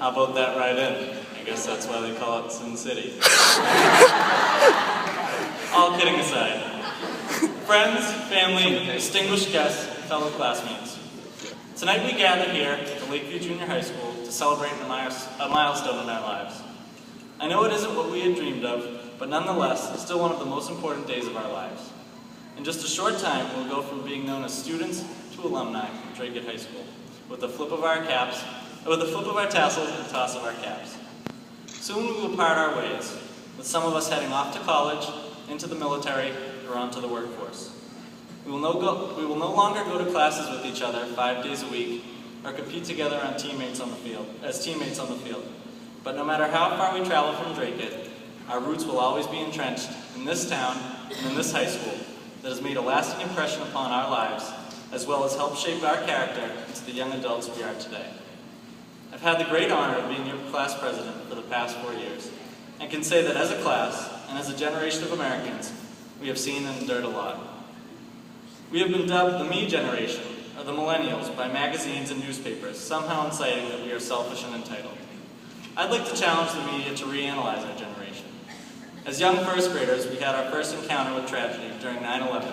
How about that right in? I guess that's why they call it Sin City. All kidding aside. Friends, family, distinguished guests, and fellow classmates. Tonight we gather here at Lakeview Junior High School to celebrate a milestone in our lives. I know it isn't what we had dreamed of, but nonetheless, it's still one of the most important days of our lives. In just a short time, we'll go from being known as students to alumni of Dracut High School, with a flip of our tassels and a toss of our caps. Soon we will part our ways, with some of us heading off to college, into the military, or onto the workforce. We will no longer go to classes with each other 5 days a week, or compete together as teammates on the field. But no matter how far we travel from Dracut, our roots will always be entrenched in this town and in this high school that has made a lasting impression upon our lives, as well as helped shape our character into the young adults we are today. I've had the great honor of being your class president for the past 4 years, and can say that as a class, and as a generation of Americans, we have seen and endured a lot. We have been dubbed the me generation, or the millennials, by magazines and newspapers, somehow inciting that we are selfish and entitled. I'd like to challenge the media to reanalyze our generation. As young first graders, we had our first encounter with tragedy during 9/11,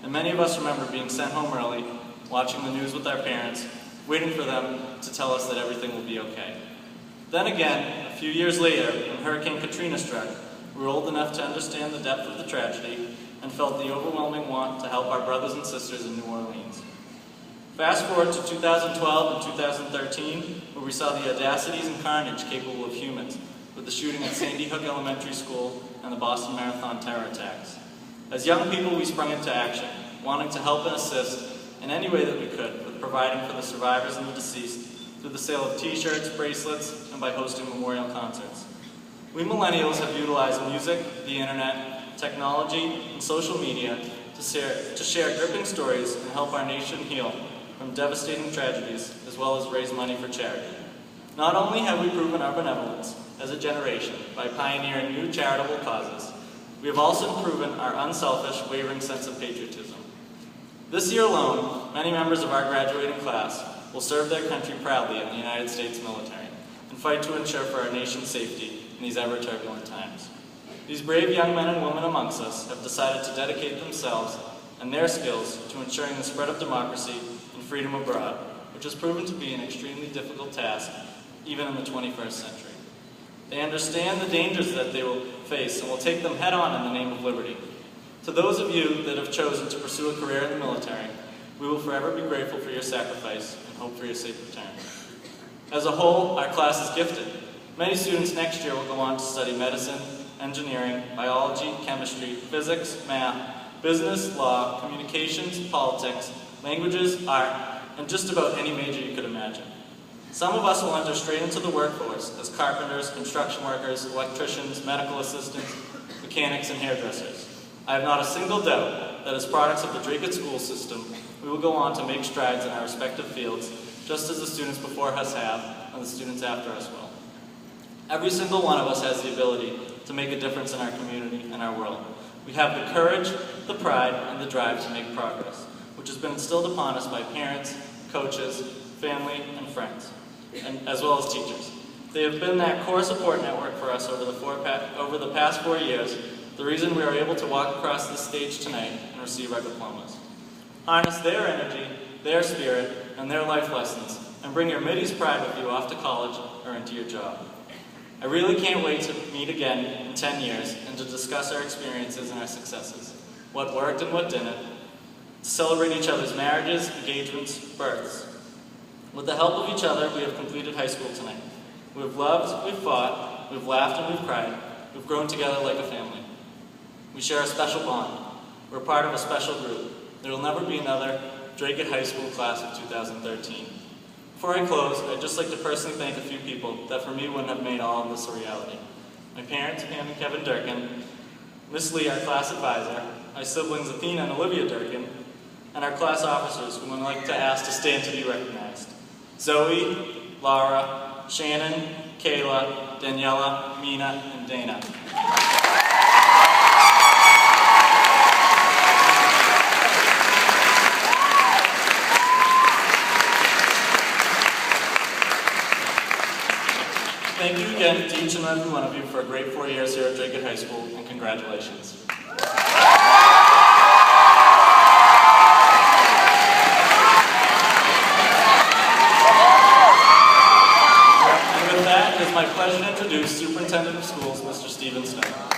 and many of us remember being sent home early, watching the news with our parents, waiting for them to tell us that everything will be okay. Then again, a few years later, when Hurricane Katrina struck, we were old enough to understand the depth of the tragedy and felt the overwhelming want to help our brothers and sisters in New Orleans. Fast forward to 2012 and 2013, where we saw the audacities and carnage capable of humans, with the shooting at Sandy Hook Elementary School and the Boston Marathon terror attacks. As young people, we sprung into action, wanting to help and assist in any way that we could, with providing for the survivors and the deceased through the sale of t-shirts, bracelets, and by hosting memorial concerts. We millennials have utilized music, the internet, technology, and social media to share gripping stories and help our nation heal from devastating tragedies, as well as raise money for charity. Not only have we proven our benevolence as a generation by pioneering new charitable causes, we have also proven our unselfish, wavering sense of patriotism. This year alone, many members of our graduating class will serve their country proudly in the United States military and fight to ensure for our nation's safety in these ever-turbulent times. These brave young men and women amongst us have decided to dedicate themselves and their skills to ensuring the spread of democracy and freedom abroad, which has proven to be an extremely difficult task, even in the 21st century. They understand the dangers that they will face and will take them head-on in the name of liberty. To those of you that have chosen to pursue a career in the military, we will forever be grateful for your sacrifice and hope for your safe return. As a whole, our class is gifted. Many students next year will go on to study medicine, engineering, biology, chemistry, physics, math, business, law, communications, politics, languages, art, and just about any major you could imagine. Some of us will enter straight into the workforce as carpenters, construction workers, electricians, medical assistants, mechanics, and hairdressers. I have not a single doubt that as products of the Dracut school system, we will go on to make strides in our respective fields, just as the students before us have, and the students after us will. Every single one of us has the ability to make a difference in our community and our world. We have the courage, the pride, and the drive to make progress, which has been instilled upon us by parents, coaches, family, and friends, and as well as teachers. They have been that core support network for us over the past 4 years, the reason we are able to walk across this stage tonight and receive our diplomas. Harness their energy, their spirit, and their life lessons, and bring your middies pride with you off to college or into your job. I really can't wait to meet again in 10 years and to discuss our experiences and our successes, what worked and what didn't, to celebrate each other's marriages, engagements, births. With the help of each other, we have completed high school tonight. We've loved, we've fought, we've laughed, and we've cried. We've grown together like a family. We share a special bond. We're part of a special group. There will never be another Dracut High School class of 2013. Before I close, I'd just like to personally thank a few people that for me wouldn't have made all of this a reality. My parents, Pam and Kevin Durkin, Miss Lee, our class advisor, my siblings Athena and Olivia Durkin, and our class officers whom I'd like to ask to stand to be recognized. Zoe, Laura, Shannon, Kayla, Daniela, Mina, and Dana. Thank you again to each and every one of you for a great 4 years here at Dracut High School, and congratulations. And with that, it is my pleasure to introduce Superintendent of Schools, Mr. Stephen Snow.